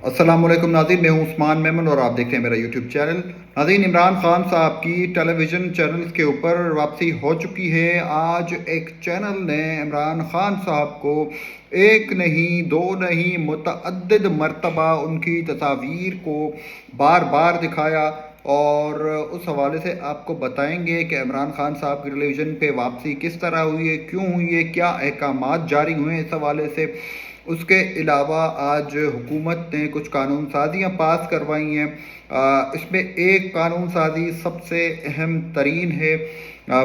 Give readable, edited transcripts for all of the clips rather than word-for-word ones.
السلام علیکم ناظرین، میں ہوں عثمان میمن اور آپ دیکھتے ہیں میرا یوٹیوب چینل۔ ناظرین، عمران خان صاحب کی ٹیلی ویژن چینلز کے اوپر واپسی ہو چکی ہے۔ آج ایک چینل نے عمران خان صاحب کو ایک نہیں دو نہیں متعدد مرتبہ ان کی تصاویر کو بار بار دکھایا، اور اس حوالے سے آپ کو بتائیں گے کہ عمران خان صاحب کی ٹیلی ویژن پہ واپسی کس طرح ہوئی ہے، کیوں ہوئی ہے، کیا احکامات جاری ہوئے ہیں اس حوالے سے۔ اس کے علاوہ آج حکومت نے کچھ قانون سازیاں پاس کروائی ہیں۔ اس میں ایک قانون سازی سب سے اہم ترین ہے،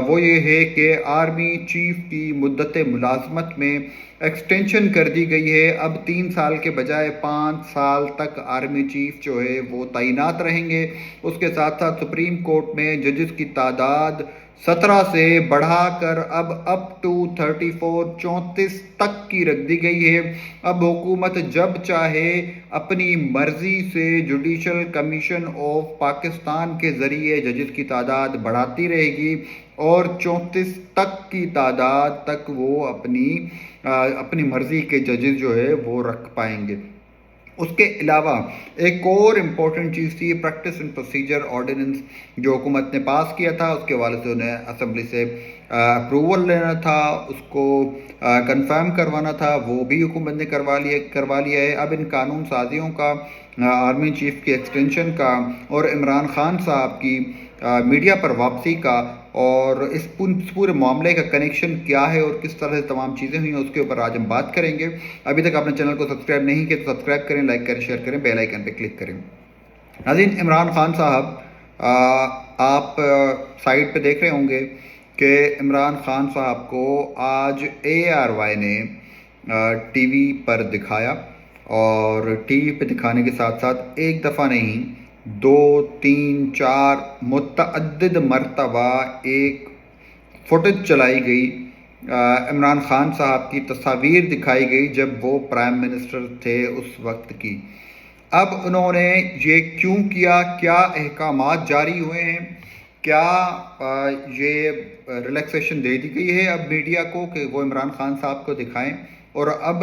وہ یہ ہے کہ آرمی چیف کی مدت ملازمت میں ایکسٹینشن کر دی گئی ہے۔ اب 3 سال کے بجائے 5 سال تک آرمی چیف جو ہے وہ تعینات رہیں گے۔ اس کے ساتھ ساتھ سپریم کورٹ میں ججز کی تعداد 17 سے بڑھا کر اب اپ ٹو 34 تک کی رکھ دی گئی ہے۔ اب حکومت جب چاہے اپنی مرضی سے جوڈیشل کمیشن آف پاکستان کے ذریعے ججز کی تعداد بڑھاتی رہے گی، اور 34 تک کی تعداد تک وہ اپنی مرضی کے ججز جو ہے وہ رکھ پائیں گے۔ اس کے علاوہ ایک اور امپورٹنٹ چیز تھی، پریکٹس اینڈ پروسیجر آرڈیننس جو حکومت نے پاس کیا تھا۔ اس کے حوالے سے انہیں اسمبلی سے اپروول لینا تھا، اس کو کنفرم کروانا تھا، وہ بھی حکومت نے کروا لیا ہے۔ اب ان قانون سازیوں کا، آرمی چیف کی ایکسٹینشن کا اور عمران خان صاحب کی میڈیا پر واپسی کا اور اس پورے معاملے کا کنیکشن کیا ہے اور کس طرح سے تمام چیزیں ہوئی ہیں، اس کے اوپر آج ہم بات کریں گے۔ ابھی تک آپ نے چینل کو سبسکرائب نہیں کیا تو سبسکرائب کریں، لائک کریں، شیئر کریں، بیل آئیکن پہ کلک کریں۔ ناظرین، عمران خان صاحب، آپ سائٹ پہ دیکھ رہے ہوں گے کہ عمران خان صاحب کو آج ARY نے ٹی وی پر دکھایا، اور ٹی وی پہ دکھانے کے ساتھ ساتھ ایک دفعہ نہیں 2 3 4 متعدد مرتبہ ایک فوٹیج چلائی گئی، عمران خان صاحب کی تصاویر دکھائی گئی جب وہ پرائم منسٹر تھے اس وقت کی۔ اب انہوں نے یہ کیوں کیا، کیا احکامات جاری ہوئے ہیں، کیا یہ ریلیکسیشن دے دی گئی ہے اب میڈیا کو کہ وہ عمران خان صاحب کو دکھائیں، اور اب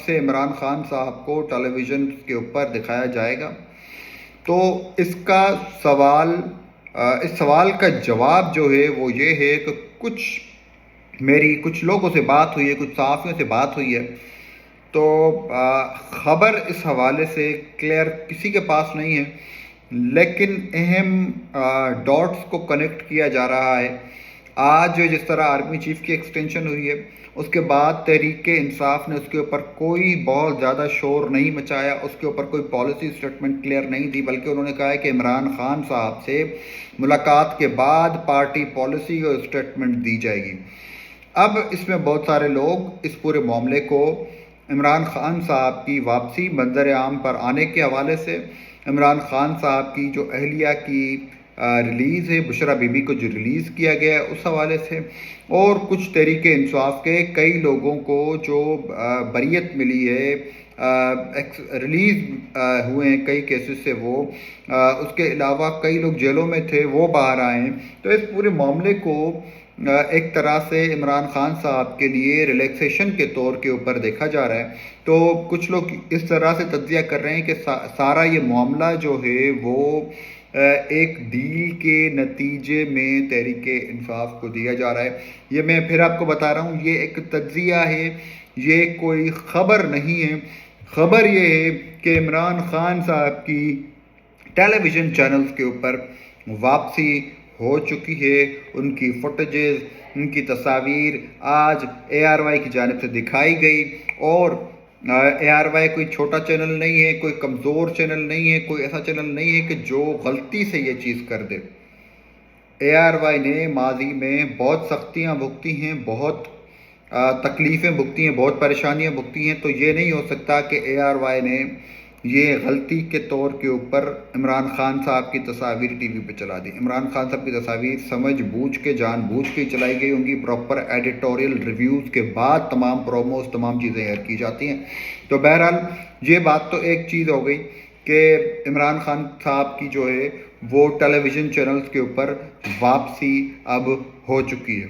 سے عمران خان صاحب کو ٹیلی ویژن کے اوپر دکھایا جائے گا؟ تو اس سوال کا جواب جو ہے وہ یہ ہے کہ کچھ لوگوں سے بات ہوئی ہے، کچھ صحافیوں سے بات ہوئی ہے، تو خبر اس حوالے سے کلیئر کسی کے پاس نہیں ہے، لیکن اہم ڈاٹس کو کنیکٹ کیا جا رہا ہے۔ آج جس طرح آرمی چیف کی ایکسٹینشن ہوئی ہے، اس کے بعد تحریک انصاف نے اس کے اوپر کوئی بہت زیادہ شور نہیں مچایا، اس کے اوپر کوئی پالیسی سٹیٹمنٹ کلیئر نہیں دی، بلکہ انہوں نے کہا ہے کہ عمران خان صاحب سے ملاقات کے بعد پارٹی پالیسی اور سٹیٹمنٹ دی جائے گی۔ اب اس میں بہت سارے لوگ اس پورے معاملے کو عمران خان صاحب کی واپسی منظر عام پر آنے کے حوالے سے، عمران خان صاحب کی جو اہلیہ کی ریلیز ہے، بشرا بی بی کو جو ریلیز کیا گیا ہے اس حوالے سے، اور کچھ تحریک انصاف کے کئی لوگوں کو جو بریت ملی ہے، ریلیز ہوئے ہیں کئی کیسز سے، وہ اس کے علاوہ کئی لوگ جیلوں میں تھے وہ باہر آئے ہیں۔ تو اس پورے معاملے کو ایک طرح سے عمران خان صاحب کے لیے ریلیکسیشن کے طور کے اوپر دیکھا جا رہا ہے۔ تو کچھ لوگ اس طرح سے تجزیہ کر رہے ہیں کہ سارا یہ معاملہ جو ہے وہ ایک ڈیل کے نتیجے میں تحریک انصاف کو دیا جا رہا ہے۔ یہ میں پھر آپ کو بتا رہا ہوں، یہ ایک تجزیہ ہے، یہ کوئی خبر نہیں ہے۔ خبر یہ ہے کہ عمران خان صاحب کی ٹیلی ویژن چینلز کے اوپر واپسی ہو چکی ہے، ان کی فوٹیجز، ان کی تصاویر آج ARY کی جانب سے دکھائی گئی، اور ARY کوئی چھوٹا چینل نہیں ہے، کوئی کمزور چینل نہیں ہے، کوئی ایسا چینل نہیں ہے کہ جو غلطی سے یہ چیز کر دے۔ ARY نے ماضی میں بہت سختیاں بھگتی ہیں، بہت تکلیفیں بھگتی ہیں، بہت پریشانیاں بھگتی ہیں، تو یہ نہیں ہو سکتا کہ ARY نے یہ غلطی کے طور کے اوپر عمران خان صاحب کی تصاویر ٹی وی پہ چلا دی۔ عمران خان صاحب کی تصاویر سمجھ بوجھ کے، جان بوجھ کے چلائی گئی ہوں گی، پراپر ایڈیٹوریل ریویوز کے بعد تمام پروموز، تمام چیزیں ایئر کی جاتی ہیں۔ تو بہرحال یہ بات تو ایک چیز ہو گئی کہ عمران خان صاحب کی جو ہے وہ ٹیلی ویژن چینلز کے اوپر واپسی اب ہو چکی ہے۔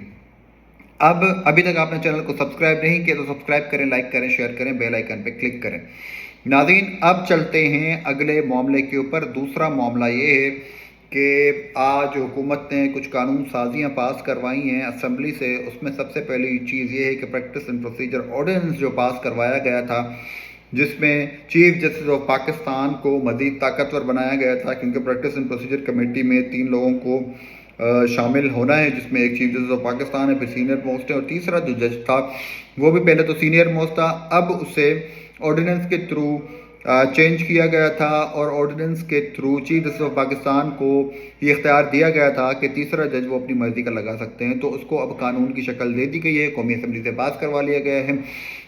ابھی تک آپ نے چینل کو سبسکرائب نہیں کیا تو سبسکرائب کریں، لائک کریں، شیئر کریں، بیل آئیکن پہ کلک کریں۔ ناظرین اب چلتے ہیں اگلے معاملے کے اوپر۔ دوسرا معاملہ یہ ہے کہ آج حکومت نے کچھ قانون سازیاں پاس کروائی ہیں اسمبلی سے۔ اس میں سب سے پہلی چیز یہ ہے کہ پریکٹس اینڈ پروسیجر آرڈیننس جو پاس کروایا گیا تھا، جس میں چیف جسٹس آف پاکستان کو مزید طاقتور بنایا گیا تھا، کیونکہ پریکٹس اینڈ پروسیجر کمیٹی میں 3 لوگوں کو شامل ہونا ہے، جس میں ایک چیف جسٹس آف پاکستان ہے، پھر سینئر موسٹ ہے، اور تیسرا جو جج تھا وہ بھی پہلے تو سینئر موسٹ تھا، اب اسے آرڈیننس کے تھرو چینج کیا گیا تھا، اور آرڈیننس کے through chief justice of Pakistan کو یہ اختیار دیا گیا تھا کہ تیسرا جج وہ اپنی مرضی کا لگا سکتے ہیں، تو اس کو اب قانون کی شکل دے دی گئی ہے، قومی اسمبلی سے پاس کروا لیا گیا ہے۔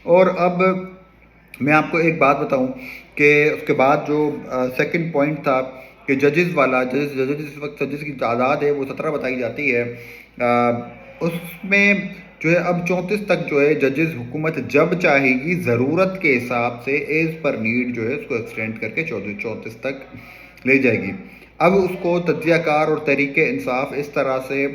اور اب میں آپ کو ایک بات بتاؤں کہ اس کے بعد جو سیکنڈ پوائنٹ تھا کہ ججز والا، ججز اس وقت ججز کی تعداد ہے وہ 17 بتائی جاتی ہے، اس میں جو ہے اب 34 تک جو ہے ججز حکومت جب چاہے گی ضرورت کے حساب سے ایز پر نیڈ جو ہے اس کو ایکسٹینڈ کر کے 34 تک لے جائے گی۔ اب اس کو تجزیہ کار اور تحریک انصاف اس طرح سے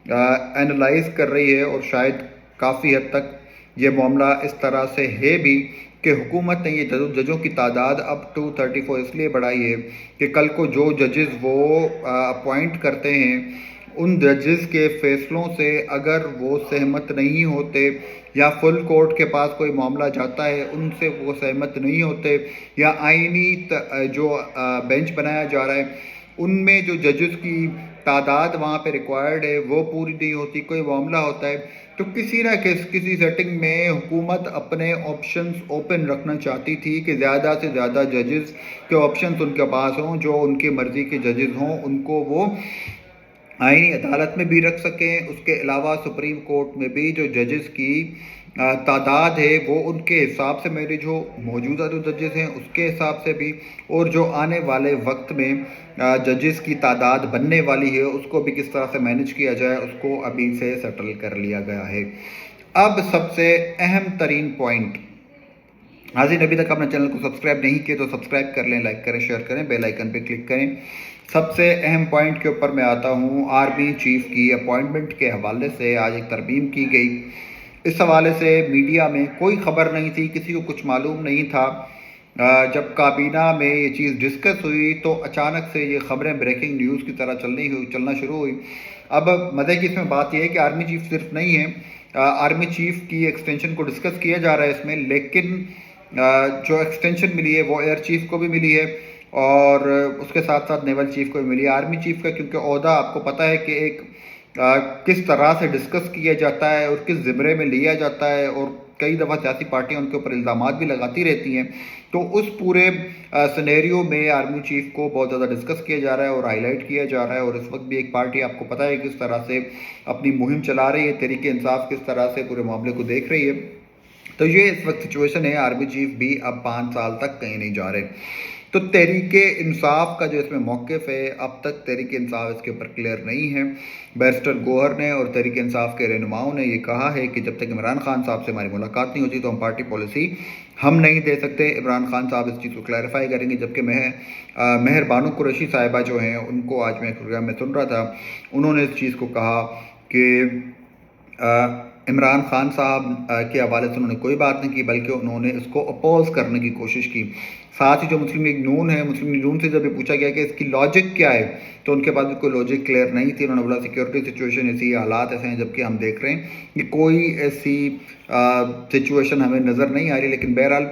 اینالائز کر رہی ہے، اور شاید کافی حد تک یہ معاملہ اس طرح سے ہے بھی کہ حکومت نے یہ ججوں کی تعداد اب ٹو 34 اس لیے بڑھائی ہے کہ کل کو جو ججز وہ اپوائنٹ کرتے ہیں ان ججز کے فیصلوں سے اگر وہ سہمت نہیں ہوتے، یا فل کورٹ کے پاس کوئی معاملہ جاتا ہے ان سے وہ سہمت نہیں ہوتے، یا آئینی جو بینچ بنایا جا رہا ہے ان میں جو ججز کی تعداد وہاں پہ ریکوائرڈ ہے وہ پوری نہیں ہوتی، کوئی معاملہ ہوتا ہے، تو کسی نہ کسی سیٹنگ میں حکومت اپنے آپشنز اوپن رکھنا چاہتی تھی کہ زیادہ سے زیادہ ججز کے آپشنز ان کے پاس ہوں، جو ان کی مرضی کے ججز ہوں ان کو وہ آئینی عدالت میں بھی رکھ سکیں، اس کے علاوہ سپریم کورٹ میں بھی جو ججز کی تعداد ہے وہ ان کے حساب سے، میرے جو موجودہ جو ججز ہیں اس کے حساب سے بھی، اور جو آنے والے وقت میں ججز کی تعداد بننے والی ہے اس کو بھی کس طرح سے مینج کیا جائے، اس کو ابھی سے سیٹل کر لیا گیا ہے۔ اب سب سے اہم ترین پوائنٹ، حاضرین ابھی تک اپنے چینل کو سبسکرائب نہیں کیے تو سبسکرائب کر لیں، لائک کریں، شیئر کریں، بیل آئیکن پہ کلک کریں۔ سب سے اہم پوائنٹ کے اوپر میں آتا ہوں، آرمی چیف کی اپوائنٹمنٹ کے حوالے سے آج ایک ترمیم کی گئی۔ اس حوالے سے میڈیا میں کوئی خبر نہیں تھی، کسی کو کچھ معلوم نہیں تھا۔ جب کابینہ میں یہ چیز ڈسکس ہوئی تو اچانک سے یہ خبریں بریکنگ نیوز کی طرح چلنا شروع ہوئی۔ اب مزے کی اس میں بات یہ ہے کہ آرمی چیف صرف نہیں ہے، آرمی چیف کی ایکسٹینشن کو ڈسکس کیا جا رہا ہے اس میں، لیکن جو ایکسٹینشن ملی ہے وہ ایئر چیف کو بھی ملی ہے، اور اس کے ساتھ ساتھ نیول چیف کو بھی ملی ہے۔ آرمی چیف کا کیونکہ عہدہ آپ کو پتہ ہے کہ ایک کس طرح سے ڈسکس کیا جاتا ہے اور کس زمرے میں لیا جاتا ہے، اور کئی دفعہ سیاسی پارٹیاں ان کے اوپر الزامات بھی لگاتی رہتی ہیں، تو اس پورے سینیریو میں آرمی چیف کو بہت زیادہ ڈسکس کیا جا رہا ہے اور ہائی لائٹ کیا جا رہا ہے، اور اس وقت بھی ایک پارٹی آپ کو پتہ ہے کس طرح سے اپنی مہم چلا رہی ہے، تحریک انصاف کس طرح سے پورے معاملے کو دیکھ رہی ہے۔ تو یہ اس وقت سچویشن ہے، آرمی چیف بھی اب 5 سال تک کہیں نہیں جا رہے۔ تو تحریک انصاف کا جو اس میں موقف ہے، اب تک تحریک انصاف اس کے اوپر کلیئر نہیں ہے۔ بیرسٹر گوہر نے اور تحریک انصاف کے رہنماؤں نے یہ کہا ہے کہ جب تک عمران خان صاحب سے ہماری ملاقات نہیں ہوتی تو ہم پارٹی پالیسی ہم نہیں دے سکتے۔ عمران خان صاحب اس چیز کو کلیریفائی کریں گے، جبکہ مہر بانو قریشی صاحبہ جو ہیں ان کو آج میں ایک پروگرام میں سن رہا تھا، انہوں نے اس چیز کو کہا کہ عمران خان صاحب کے حوالے سے انہوں نے کوئی بات نہیں کی، بلکہ انہوں نے اس کو اپوز کرنے کی کوشش کی۔ ساتھ ہی جو مسلم لیگ نون ہے، مسلم لیگ نون سے جب یہ پوچھا گیا کہ اس کی لاجک کیا ہے تو ان کے پاس بھی کوئی لاجک کلیئر نہیں تھی۔ انہوں نے بولا سیکیورٹی سچویشن ایسی، حالات ایسے ہیں، جبکہ ہم دیکھ رہے ہیں کہ کوئی ایسی سچویشن ہمیں نظر نہیں آ رہی، لیکن بہرحال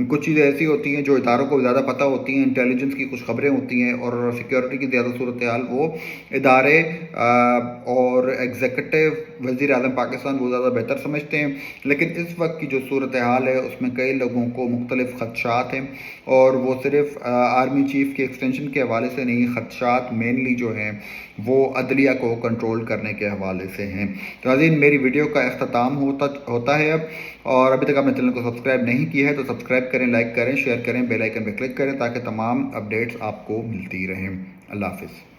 کچھ چیزیں ایسی ہوتی ہیں جو اداروں کو زیادہ پتہ ہوتی ہیں، انٹیلیجنس کی کچھ خبریں ہوتی ہیں، اور سیکیورٹی کی زیادہ صورتحال وہ ادارے اور ایگزیکٹو وزیر اعظم پاکستان وہ زیادہ بہتر سمجھتے ہیں۔ لیکن اس وقت کی جو صورتحال ہے اس میں کئی لوگوں کو مختلف خدشات ہیں، اور وہ صرف آرمی چیف کے ایکسٹینشن کے حوالے سے نہیں، خدشات مینلی جو ہیں وہ عدلیہ کو کنٹرول کرنے کے حوالے سے ہیں۔ تو ناظرین میری ویڈیو کا اختتام ہوتا ہے اب، اور ابھی تک آپ نے چینل کو سبسکرائب نہیں کیا ہے تو سبسکرائب کریں، لائک کریں، شیئر کریں، بیل آئیکن پہ کلک کریں تاکہ تمام اپڈیٹس آپ کو ملتی رہیں۔ اللہ حافظ۔